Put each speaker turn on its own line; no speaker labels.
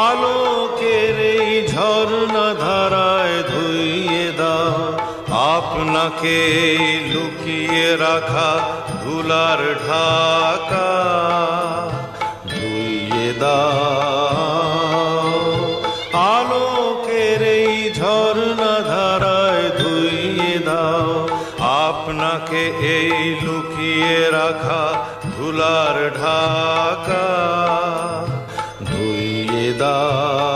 আলোকের এই ঝর্ণা ধারায় ধুইয়ে দাও আপনাকে লুকিয়ে রাখা ধুলার ঢাকা, ধুইয়ে দাও আলোকের এই ঝর্ণা ধারায় ধুইয়ে দাও আপনাকে এই লুকিয়ে রাখা ধুলার ঢাকা, ধুইয়ে দাও।